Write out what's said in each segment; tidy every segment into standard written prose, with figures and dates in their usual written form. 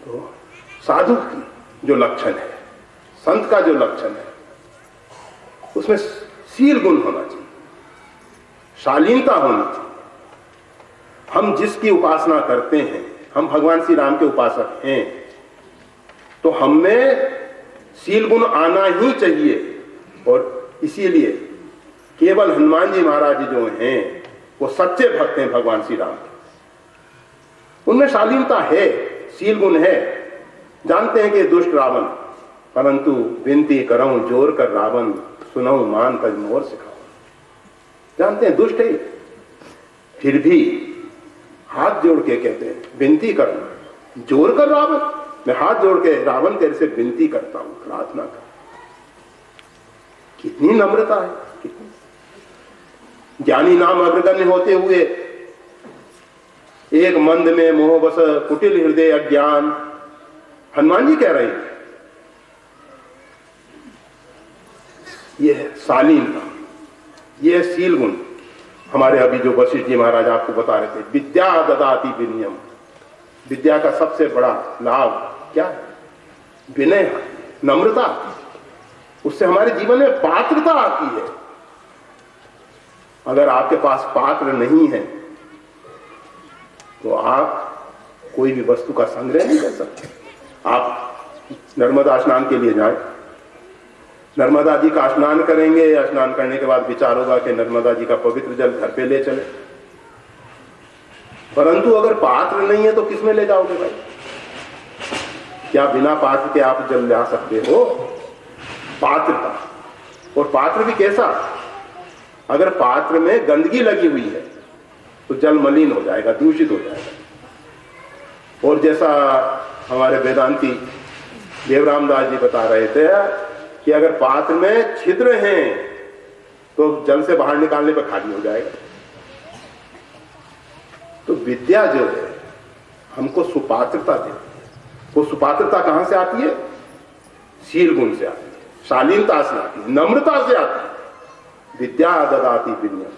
तो साधु की जो लक्षण है, संत का जो लक्षण है, उसमें शील गुण होना चाहिए, शालीनता होनी चाहिए। हम जिसकी उपासना करते हैं, हम भगवान श्री राम के उपासक हैं, तो हमें शील गुण आना ही चाहिए। और इसीलिए केवल हनुमान जी महाराज जो हैं वो सच्चे भक्त हैं भगवान श्री राम के। उनमें शालीनता है, शील गुण है। जानते हैं कि दुष्ट रावण, परंतु विनती करऊं जोर कर रावण, सुनऊं मान तज मोर सिखाऊं। जानते हैं दुष्ट है, फिर भी हाथ जोड़ के कहते हैं विनती करूं जोर कर रावण, मैं हाथ जोड़ के रावण तेरे से विनती करता हूं, प्रार्थना कर। कितनी नम्रता है, कितनी। ज्ञानी नाम अग्रगण्य होते हुए एक मंद में मोह बस कुटिल हृदय अज्ञान, हनुमान जी कह रहे हैं। यह शालीनता, यह शील गुण। हमारे अभी जो वशिष्ठ जी महाराज आपको बता रहे थे, विद्या ददाति विनयम, विद्या का सबसे बड़ा लाभ क्या है? विनय, नम्रता। उससे हमारे जीवन में पात्रता आती है। अगर आपके पास पात्र नहीं है तो आप कोई भी वस्तु का संग्रह नहीं कर सकते। आप नर्मदा स्नान के लिए जाएं, नर्मदा जी का स्नान करेंगे, स्नान करने के बाद विचार होगा कि नर्मदा जी का पवित्र जल घर पे ले चले, परंतु अगर पात्र नहीं है तो किसमें ले जाओगे भाई? क्या बिना पात्र के आप जल ला सकते हो? पात्रता। और पात्र भी कैसा? अगर पात्र में गंदगी लगी हुई है तो जल मलिन हो जाएगा, दूषित हो जाएगा। और जैसा हमारे वेदांती देवराम दास जी बता रहे थे कि अगर पात्र में छिद्र हैं तो जल से बाहर निकालने पर खाली हो जाएगा। तो विद्या जो है हमको सुपात्रता देती है। वो सुपात्रता कहां से आती है? शील गुण से आती है, शालीनता से आती है, नम्रता से आती है। विद्या ददाति विनयम,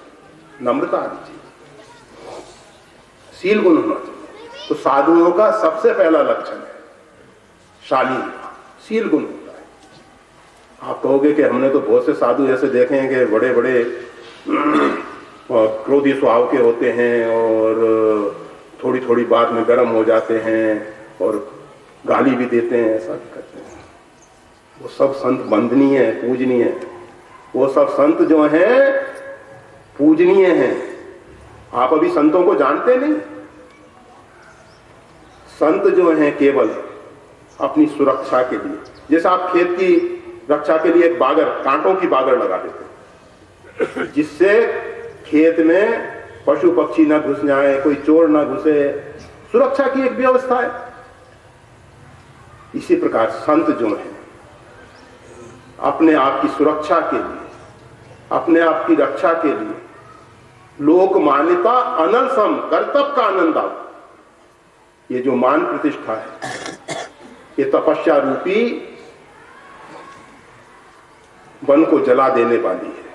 नम्रता आनी चाहिए, शील गुण होना चाहिए। तो साधुओं का सबसे पहला लक्षण है शालीनता, शील गुण होता है। आप कहोगे कि हमने तो बहुत से साधु ऐसे देखे हैं कि बड़े बड़े क्रोधी स्वभाव के होते हैं और थोड़ी थोड़ी बात में गर्म हो जाते हैं और गाली भी देते हैं, ऐसा भी करते हैं। वो सब संत वंदनीय है, पूजनीय है। वो सब संत जो हैं पूजनीय हैं। आप अभी संतों को जानते नहीं। संत जो हैं केवल अपनी सुरक्षा के लिए, जैसे आप खेत की रक्षा के लिए एक बागर, कांटों की बागर लगा देते हैं जिससे खेत में पशु पक्षी ना घुस जाए, कोई चोर ना घुसे, सुरक्षा की एक व्यवस्था है। इसी प्रकार संत जो हैं अपने आप की सुरक्षा के लिए, अपने आप की रक्षा के लिए लोक मान्यता अनल सम कर्तव्य का आनंद आओ, ये जो मान प्रतिष्ठा है ये तपस्या रूपी वन को जला देने वाली है।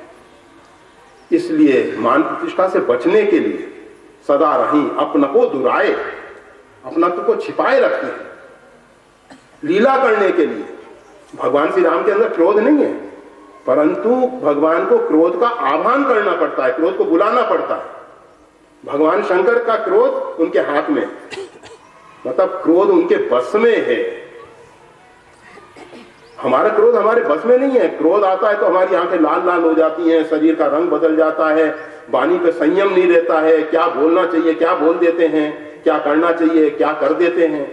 इसलिए मान प्रतिष्ठा से बचने के लिए सदा रही अपना को दुराए, अपनत्व को छिपाए रखते हैं। लीला करने के लिए भगवान श्री राम के अंदर क्रोध नहीं है, परंतु भगवान को क्रोध का आह्वान करना पड़ता है, क्रोध को बुलाना पड़ता है। भगवान शंकर का क्रोध उनके हाथ में, मतलब क्रोध उनके बस में है। हमारा क्रोध हमारे बस में नहीं है। क्रोध आता है तो हमारी आंखें लाल लाल हो जाती हैं, शरीर का रंग बदल जाता है, वाणी पे संयम नहीं रहता है, क्या बोलना चाहिए क्या बोल देते हैं, क्या करना चाहिए क्या कर देते हैं।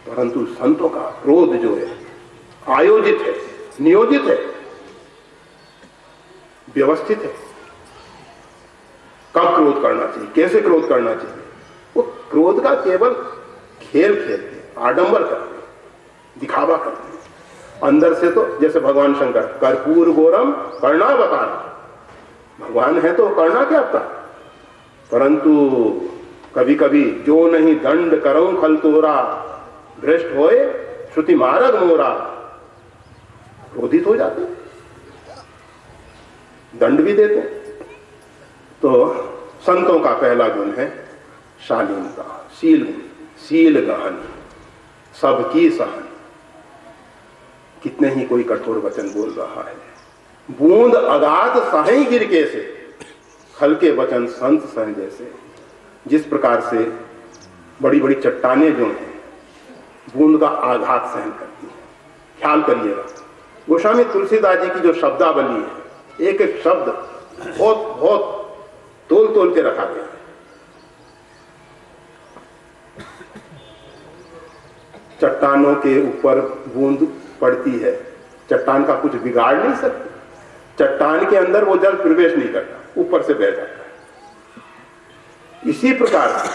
परंतु संतों का क्रोध जो है आयोजित है, नियोजित है, व्यवस्थित है। कब क्रोध करना चाहिए, कैसे क्रोध करना चाहिए, वो क्रोध का केवल खेल खेलते, आडंबर करते, दिखावा करते हैं। अंदर से तो जैसे भगवान शंकर कर्पूर गोरम कर्णावतारम, भगवान है तो करना क्या था, परंतु कभी कभी जो नहीं दंड करऊं खल तोरा, भ्रष्ट होए श्रुति मार्ग मोरा, क्रोधित हो जाते, दंड भी देते। तो संतों का पहला गुण है शालीनता, शील गुण। सील गहन सबकी सहन। कितने ही कोई कठोर वचन बोल रहा है। बूंद अगाध सही गिर के से, हल्के वचन संत सह जैसे। जिस प्रकार से बड़ी बड़ी चट्टानें जो हैं बूंद का आघात सहन करती हैं, ख्याल करिएगा। गोस्वामी तुलसीदास जी की जो शब्दावली है, एक एक शब्द बहुत बहुत तोल तोल के रखा गया है। चट्टानों के ऊपर बूंद पड़ती है, चट्टान का कुछ बिगाड़ नहीं सकती। चट्टान के अंदर वो जल प्रवेश नहीं करता, ऊपर से बह जाता है। इसी प्रकार से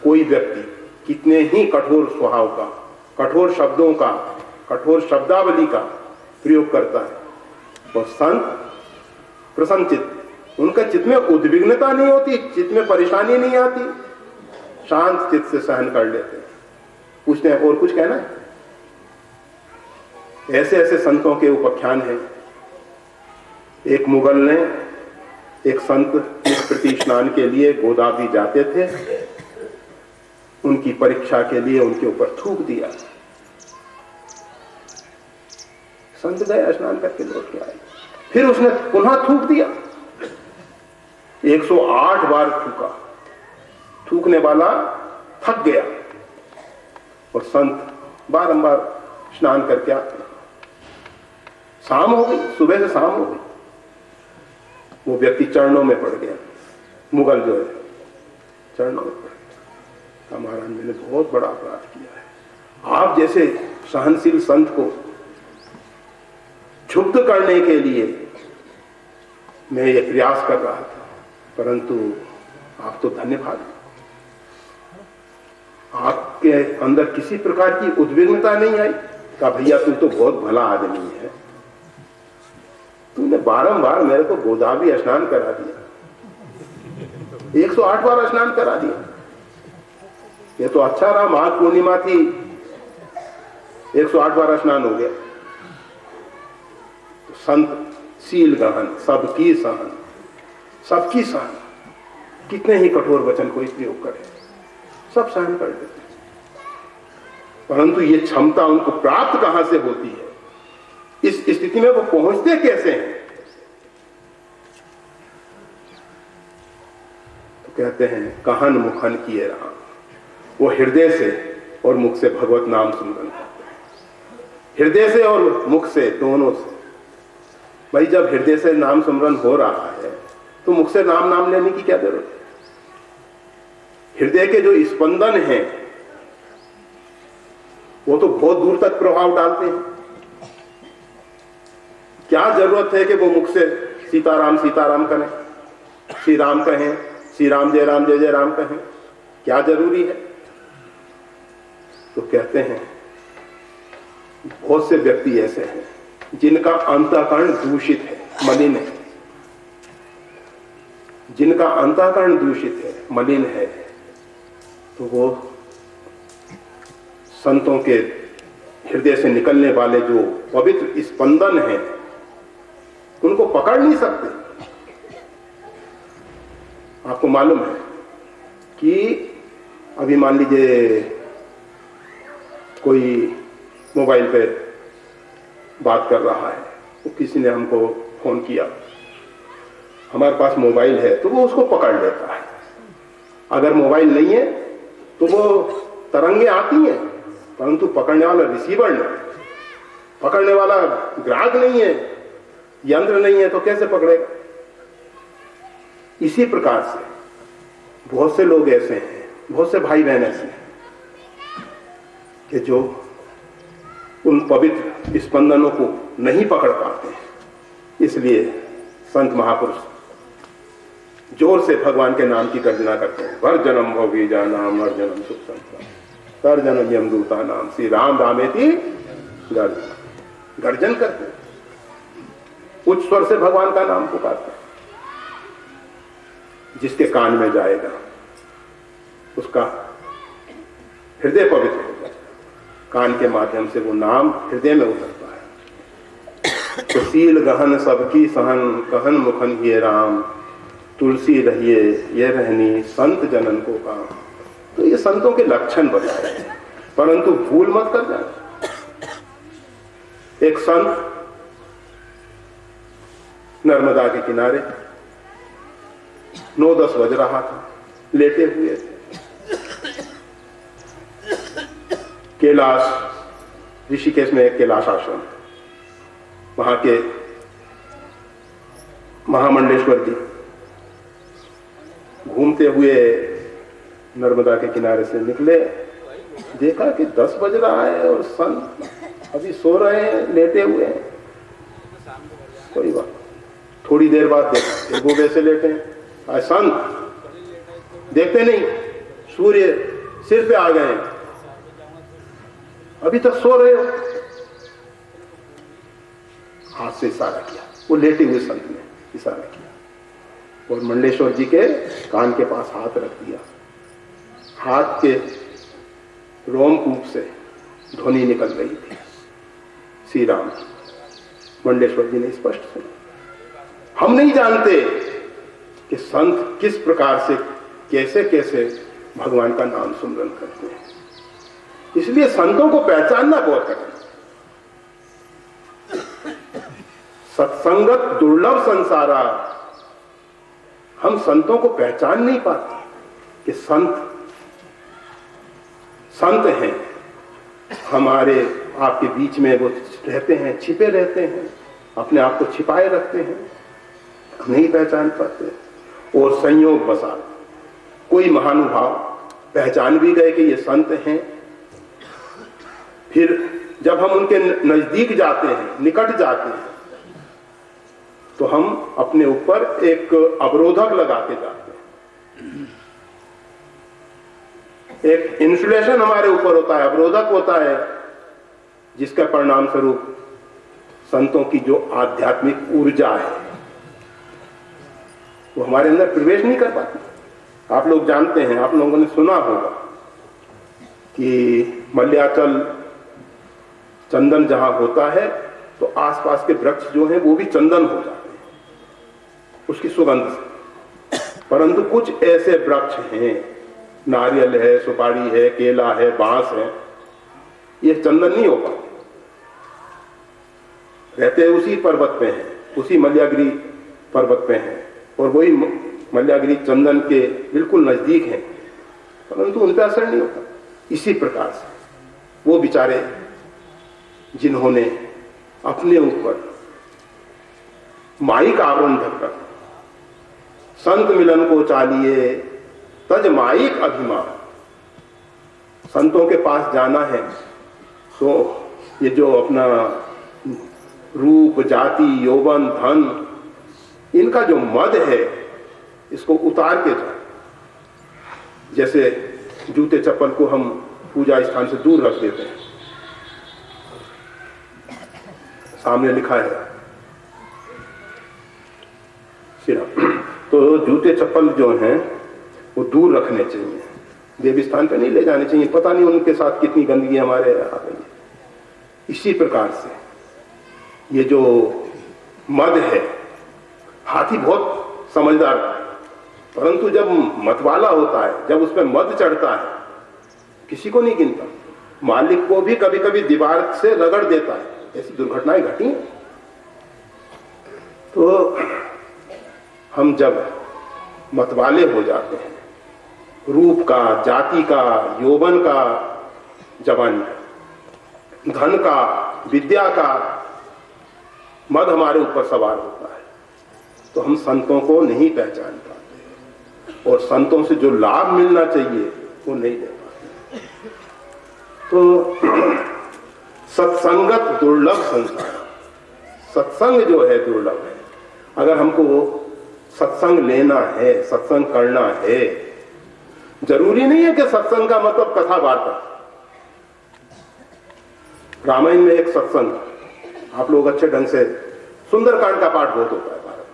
कोई व्यक्ति कितने ही कठोर स्वभाव का, कठोर शब्दों का, कठोर शब्दावली का प्रयोग करता है, और संत प्रसन्न चित्त, उनका चित्त में उद्विग्नता नहीं होती, चित्त में परेशानी नहीं आती, शांत चित्त से सहन कर लेते हैं। पूछते हैं और कुछ कहना है? ऐसे ऐसे संतों के उपाख्यान हैं। एक मुगल ने, एक संत निष्कृति स्नान के लिए गोदावरी जाते थे, उनकी परीक्षा के लिए उनके ऊपर थूक दिया। संत गए, स्नान करके लौट के आए, फिर उसने पुनः थूक दिया। 108 बार थूका। थूकने वाला थक गया और संत बारंबार स्नान करके आते। शाम हो गई, सुबह से शाम हो गई, वो व्यक्ति चरणों में पड़ गया। मुगल जो है चरणों में पड़ गया। महाराज, मैंने बहुत बड़ा अपराध किया है। आप जैसे सहनशील संत को क्षुब्ध करने के लिए मैं ये प्रयास कर रहा था, परंतु आप तो धन्यवाद, आपके अंदर किसी प्रकार की उद्विग्नता नहीं आई। कहा भैया तू तो बहुत भला आदमी है, तूने बारंबार मेरे को गोदावरी स्नान करा दिया, 108 बार स्नान करा दिया। ये तो अच्छा रहा, माघ पूर्णिमा थी, 108 बार स्नान हो गया। तो संत सील गहन सबकी सहन, सबकी सहन। कितने ही कठोर वचन कोई प्रयोग करे, सब सहन कर देते, परंतु ये क्षमता उनको प्राप्त कहां से होती है, इस स्थिति में वो पहुंचते कैसे हैं? तो कहते हैं कहन मुखन किए राम। वो हृदय से और मुख से भगवत नाम सुमरन करते हैं, हृदय से और मुख से, दोनों से। भाई जब हृदय से नाम सुमरन हो रहा है तो मुख से नाम लेने की क्या जरूरत है? हृदय के जो स्पंदन हैं वो तो बहुत दूर तक प्रभाव डालते हैं। क्या जरूरत है कि वो मुख से सीताराम सीताराम करें, श्री राम कहें, श्री राम जय राम कहें? क्या जरूरी है? तो कहते हैं बहुत से व्यक्ति ऐसे हैं जिनका अंतःकरण दूषित है, मलिन है, जिनका अंतःकरण दूषित है, मलिन है, तो वो संतों के हृदय से निकलने वाले जो पवित्र स्पंदन हैं उनको पकड़ नहीं सकते। आपको मालूम है कि अभी मान लीजिए कोई मोबाइल पे बात कर रहा है, तो किसी ने हमको फोन किया, हमारे पास मोबाइल है तो वो उसको पकड़ लेता है। अगर मोबाइल नहीं है तो वो तरंगे आती हैं, परंतु पकड़ने वाला रिसीवर नहीं, पकड़ने वाला ग्राहक नहीं है, यंत्र नहीं है, तो कैसे पकड़ेगा? इसी प्रकार से बहुत से लोग ऐसे हैं, बहुत से भाई बहन ऐसे हैं कि जो उन पवित्र स्पंदनों को नहीं पकड़ पाते हैं। इसलिए संत महापुरुष जोर से भगवान के नाम की गर्जना करते हैं। भर जन्म भोगी नाम, हर जन्म सुख संत, तर जन्म यमदूता नाम, श्री राम रामेति गर्जन करते हैं, उच्च स्वर से भगवान का नाम पुकारते हैं। जिसके कान में जाएगा उसका हृदय पवित्र हो जाएगा, कान के माध्यम से वो नाम हृदय में उतरता है। तो सील गहन सबकी सहन, कहन मुखन ये राम, तुलसी रहिए ये रहनी संत जनन को काम। तो ये संतों के लक्षण बताए, परंतु भूल मत कर जाना। एक संत नर्मदा के किनारे 9-10 बज रहा था, लेटे हुए थे। कैलाश, ऋषिकेश में एक कैलाश आश्रम, वहां के महामंडलेश्वर जी घूमते हुए नर्मदा के किनारे से निकले, देखा कि 10 बज रहा है और संत अभी सो रहे हैं, लेटे हुए हैं। कोई बात, थोड़ी देर बाद देखा वो वैसे लेटे हैं। संत देखते नहीं, सूर्य सिर पे आ गए हैं, अभी तक सो रहे हो। हाथ से इशारा किया, वो लेटे हुए संत ने इशारा किया और मंडलेश्वर जी के कान के पास हाथ रख दिया। हाथ के रोमकूप से ध्वनि निकल रही थी, श्री राम। मंडलेश्वर जी ने स्पष्ट सुना। हम नहीं जानते कि संत किस प्रकार से कैसे कैसे भगवान का नाम सुमरन करते हैं, इसलिए संतों को पहचानना बहुत कठिन। सत्संगत दुर्लभ संसारा, हम संतों को पहचान नहीं पाते कि संत हैं, हमारे आपके बीच में वो रहते हैं, छिपे रहते हैं, अपने आप को छिपाए रखते हैं, हम नहीं पहचान पाते। और संयोग बसा कोई महानुभाव पहचान भी गए कि ये संत हैं, फिर जब हम उनके नजदीक जाते हैं, निकट जाते हैं, तो हम अपने ऊपर एक अवरोधक लगाते जाते हैं। एक इंसुलेशन हमारे ऊपर होता है, अवरोधक होता है, जिसका परिणाम स्वरूप संतों की जो आध्यात्मिक ऊर्जा है वो हमारे अंदर प्रवेश नहीं कर पाती। आप लोग जानते हैं, आप लोगों ने सुना होगा कि मल्याचल चंदन जहां होता है तो आसपास के वृक्ष जो हैं वो भी चंदन हो जाते हैं उसकी सुगंध से। परंतु कुछ ऐसे वृक्ष हैं, नारियल है, सुपारी है, केला है, बांस है, ये चंदन नहीं हो पाते। रहते उसी पर्वत पे हैं, उसी मल्यागिरी पर्वत पे हैं और वही मल्यागिरी चंदन के बिल्कुल नजदीक हैं, परंतु उन पर असर नहीं होता। इसी प्रकार से वो बेचारे जिन्होंने अपने ऊपर माइक आवरण ढक रखा, संत मिलन को चालिए तज माइक अभिमान, संतों के पास जाना है तो ये जो अपना रूप, जाति, यौवन, धन, इनका जो मद है इसको उतार के जाए। जैसे जूते चप्पल को हम पूजा स्थान से दूर रख देते हैं, सामने लिखा है सिर्फ, तो जूते चप्पल जो हैं वो दूर रखने चाहिए, देवी स्थान पे नहीं ले जाने चाहिए। पता नहीं उनके साथ कितनी गंदगी हमारे आ गई है। इसी प्रकार से ये जो मद है, हाथी बहुत समझदार है, परंतु जब मतवाला होता है, जब उसमें मद चढ़ता है, किसी को नहीं गिनता, मालिक को भी कभी कभी दीवार से रगड़ देता है। ऐसी दुर्घटनाएं घटी हैं। तो हम जब मतवाले हो जाते हैं, रूप का, जाति का, यौवन का, जवानी का, धन का, विद्या का मद हमारे ऊपर सवार होता है, तो हम संतों को नहीं पहचान पाते और संतों से जो लाभ मिलना चाहिए वो नहीं ले पाते। तो सत्संगत दुर्लभ संसार, सत्संग जो है दुर्लभ है। अगर हमको सत्संग लेना है, सत्संग करना है, जरूरी नहीं है कि सत्संग का मतलब कथा वार्ता। रामायण में एक सत्संग, आप लोग अच्छे ढंग से, सुंदरकांड का पाठ बहुत होता है भारत में।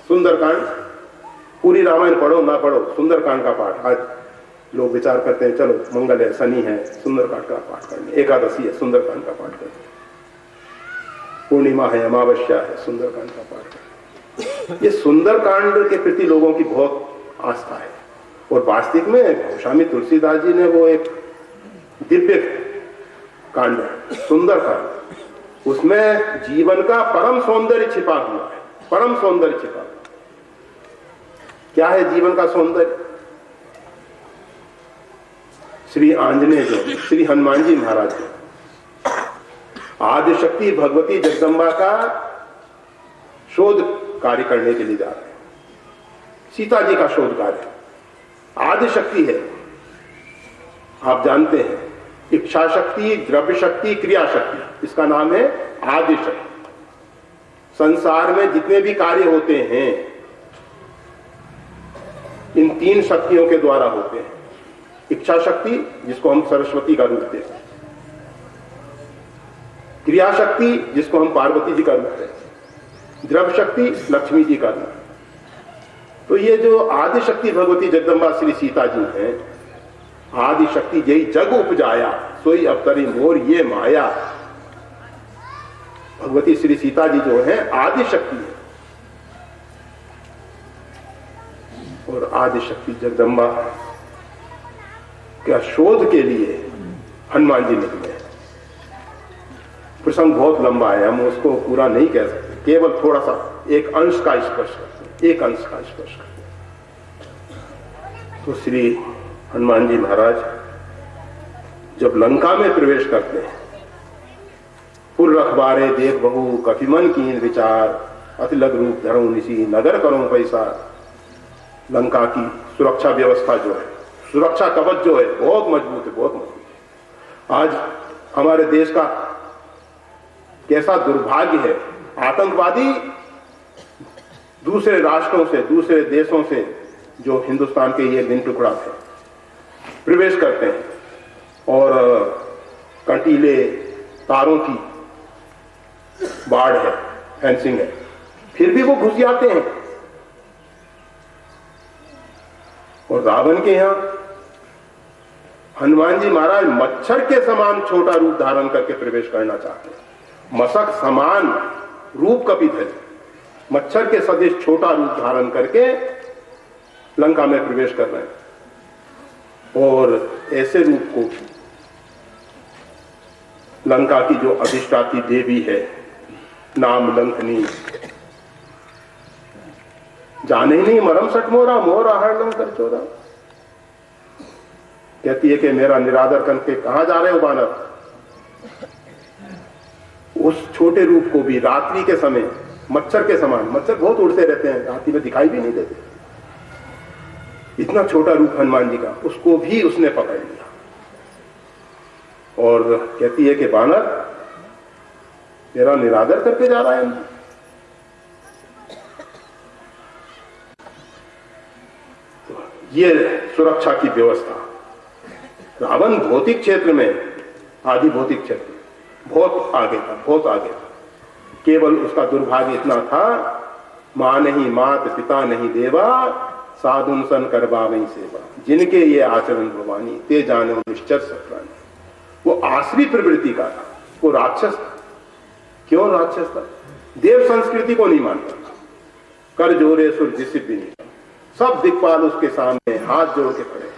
सुंदरकांड, पूरी रामायण पढ़ो ना पढ़ो, सुंदरकांड का पाठ। आज लोग विचार करते हैं चलो मंगल है, शनि है, सुंदरकांड का पाठ करने, एकादशी है, सुंदरकांड का पाठ करने, पूर्णिमा है, अमावस्या है, सुंदरकांड का पाठ करने। ये सुंदरकांड के प्रति लोगों की बहुत आस्था है और वास्तविक में गोस्वामी तुलसीदास जी ने वो एक दिव्य कांड है, सुंदर कांड, उसमें जीवन का परम सौंदर्य छिपा हुआ है, परम सौंदर्य छिपा हुआ। क्या है जीवन का सौंदर्य? श्री आंजनेय जो, श्री हनुमान जी महाराज जो आदिशक्ति भगवती जगदम्बा का शोध कार्य करने के लिए जा रहे हैं। सीता जी का शोध कार्य आदिशक्ति है, आप जानते हैं, इच्छा शक्ति, द्रव्य शक्ति, क्रिया शक्ति, इसका नाम है आदिशक्ति। संसार में जितने भी कार्य होते हैं इन तीन शक्तियों के द्वारा होते हैं। इच्छा शक्ति जिसको हम सरस्वती का रूप देते हैं, क्रिया शक्ति जिसको हम पार्वती जी का रूप देते हैं, द्रव्य शक्ति लक्ष्मी जी का रूप। तो ये जो आदिशक्ति भगवती जगदम्बा श्री सीता जी हैं, आदिशक्ति जय जग उपजाया सोई अवतरी मोर ये माया। भगवती श्री सीता जी जो है आदिशक्ति है, और आदिशक्ति जगदम्बा का शोध के लिए हनुमान जी निकले। प्रसंग बहुत लंबा है, हम उसको पूरा नहीं कह सकते, केवल थोड़ा सा एक अंश का स्पर्श करते हैं, एक अंश का स्पर्श करते हैं। तो श्री हनुमान जी महाराज जब लंका में प्रवेश करते हैं, पुर रखबारे देख बहु कफिमन कीन विचार, अति लग रूप धरो निशी नगर करो पैसा। लंका की सुरक्षा व्यवस्था जो है, सुरक्षा कवच जो है बहुत मजबूत है, बहुत मजबूत है। आज हमारे देश का कैसा दुर्भाग्य है, आतंकवादी दूसरे राष्ट्रों से, दूसरे देशों से जो हिंदुस्तान के ये दिन टुकड़ा थे प्रवेश करते हैं और कंटीले तारों की बाढ़ है, फेंसिंग है, फिर भी वो घुस जाते हैं। और रावण के यहां हनुमान जी महाराज मच्छर के समान छोटा रूप धारण करके प्रवेश करना चाहते हैं। मशक समान रूप कपित है, मच्छर के सदृश छोटा रूप धारण करके लंका में प्रवेश कर रहे हैं। और ऐसे रूप को लंका की जो अधिष्ठाती देवी है नाम लंकनी, जाने नहीं मरम सट मोरा मोरा हर कर चोरा, कहती है कि मेरा निरादर करके कहां जा रहे हो बानर। उस छोटे रूप को भी रात्रि के समय मच्छर के समान, मच्छर बहुत उड़ते रहते हैं, रात्रि में दिखाई भी नहीं देते, इतना छोटा रूप हनुमान जी का, उसको भी उसने पकड़ लिया। और कहती है कि बानर मेरा निरादर करके जा रहा है। तो ये सुरक्षा की व्यवस्था, रावण भौतिक क्षेत्र में, आदि भौतिक क्षेत्र बहुत आगे था, बहुत आगे था। केवल उसका दुर्भाग्य इतना था, मां नहीं मात पिता नहीं देवा, साधुन सन करवावई सेवा, जिनके ये आचरण भवानी ते जानो निश्चर सप्राणी। वो आश्री प्रवृत्ति का था, वो राक्षस था। क्यों राक्षस था? देव संस्कृति को नहीं मानता था, कर जोरे सुर जिस भी नहीं, सब दिक्पाल उसके सामने हाथ जोड़ के खड़े,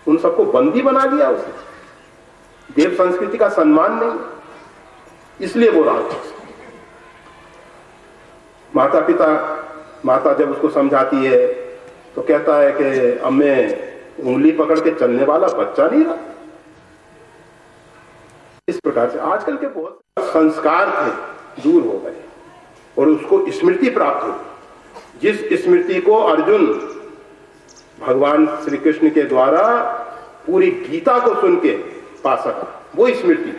उन सबको बंदी बना लिया उसने। देव संस्कृति का सम्मान नहीं, इसलिए वो राक्षस। माता पिता, माता जब उसको समझाती है तो कहता है कि अब मैं उंगली पकड़ के चलने वाला बच्चा नहीं रहा। इस प्रकार से आजकल के बहुत संस्कार थे दूर हो गए और उसको स्मृति प्राप्त हो, जिस स्मृति को अर्जुन भगवान श्री कृष्ण के द्वारा पूरी गीता को सुन के पा सका, वो स्मृति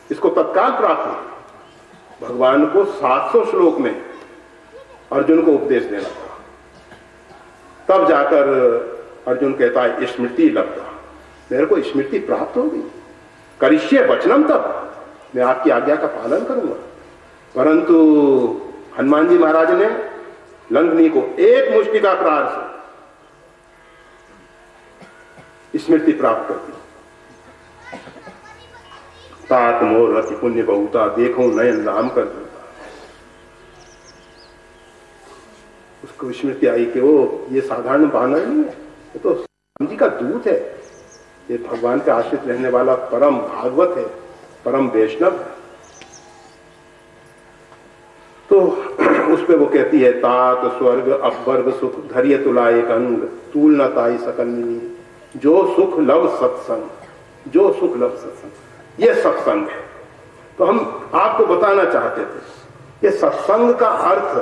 इसको तत्काल प्राप्त हुई। भगवान को 700 श्लोक में अर्जुन को उपदेश देना था, तब जाकर अर्जुन कहता है स्मृति लब्धा, मेरे को स्मृति प्राप्त हो गई, करिष्ये वचनम, तब मैं आपकी आज्ञा का पालन करूंगा। परंतु हनुमान जी महाराज ने लंकनी को एक मुष्टि का प्रहार से स्मृति प्राप्त कर दी। तात मोर अति पुण्य बहुता, देखो नयन राम कर दूंगा। उसको स्मृति आई कि वो ये साधारण बानर नहीं है, ये तो राम जी का दूत है, ये भगवान के आश्रित रहने वाला परम भागवत है, परम वैष्णव है। तो उस पे वो कहती है, तात स्वर्ग अपवर्ग सुख धैर्य तुला एक अंग तूल न ताई सकलनी, जो सुख लव सत्संग, जो सुख लव सत्संग, ये सत्संग है। तो हम आपको बताना चाहते थे कि सत्संग का अर्थ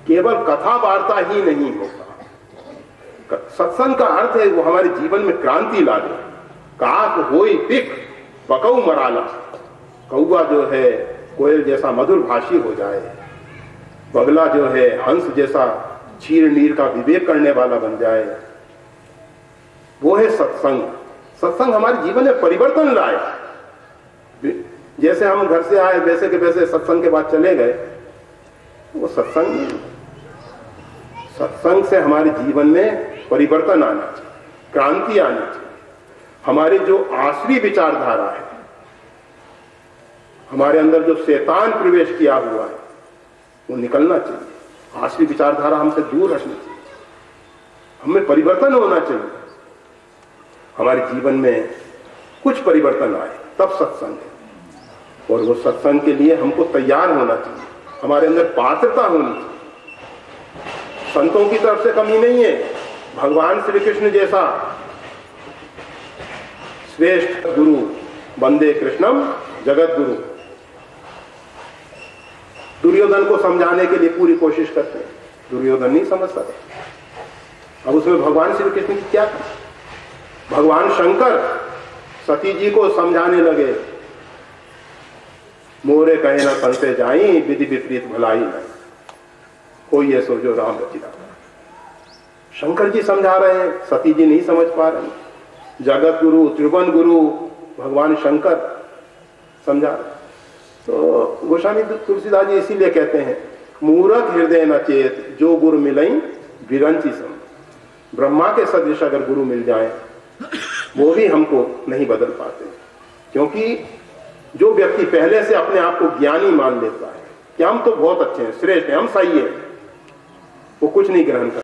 केवल कथा वार्ता ही नहीं होता। सत्संग का अर्थ है वो हमारे जीवन में क्रांति ला दे। काक होई पिक पकऊ मराला, कौआ जो है कोयल जैसा मधुर भाषी हो जाए, बगला जो है हंस जैसा चीर नीर का विवेक करने वाला बन जाए, वो है सत्संग। सत्संग हमारे जीवन में परिवर्तन लाए। जैसे हम घर से आए वैसे के वैसे सत्संग के बाद चले गए, वो सत्संग नहीं। सत्संग से हमारे जीवन में परिवर्तन आना चाहिए, क्रांति आनी चाहिए। हमारी जो आसरी विचारधारा है, हमारे अंदर जो शैतान प्रवेश किया हुआ है, वो निकलना चाहिए। आसरी विचारधारा हमसे दूर रखनी चाहिए, हमें परिवर्तन होना चाहिए। हमारे जीवन में कुछ परिवर्तन आए तब सत्संग है, और वो सत्संग के लिए हमको तैयार होना चाहिए, हमारे अंदर पात्रता होनी चाहिए। संतों की तरफ से कमी नहीं है। भगवान श्री कृष्ण जैसा श्रेष्ठ गुरु वंदे कृष्णम जगत गुरु, दुर्योधन को समझाने के लिए पूरी कोशिश करते हैं, दुर्योधन नहीं समझ सकते। अब उसमें भगवान श्री कृष्ण की क्या थी? भगवान शंकर सती जी को समझाने लगे, मोरे कहे ना संशय जाई विधि विपरीत भलाई नहीं, कोई ये सोचो राम रचिता। शंकर जी समझा रहे हैं, सती जी नहीं समझ पा रहे हैं। जगत गुरु त्रिभुवन गुरु भगवान शंकर समझा रहे। तो गोस्वामी तुलसीदास जी इसीलिए कहते हैं, मूरख हृदय न चेत जो गुरु मिलई विरंची सम। ब्रह्मा के सदृश अगर गुरु मिल जाए वो भी हमको नहीं बदल पाते, क्योंकि जो व्यक्ति पहले से अपने आप को ज्ञानी मान लेता है कि हम तो बहुत अच्छे हैं, श्रेष्ठ हैं, हम सही है, वो कुछ नहीं ग्रहण करता।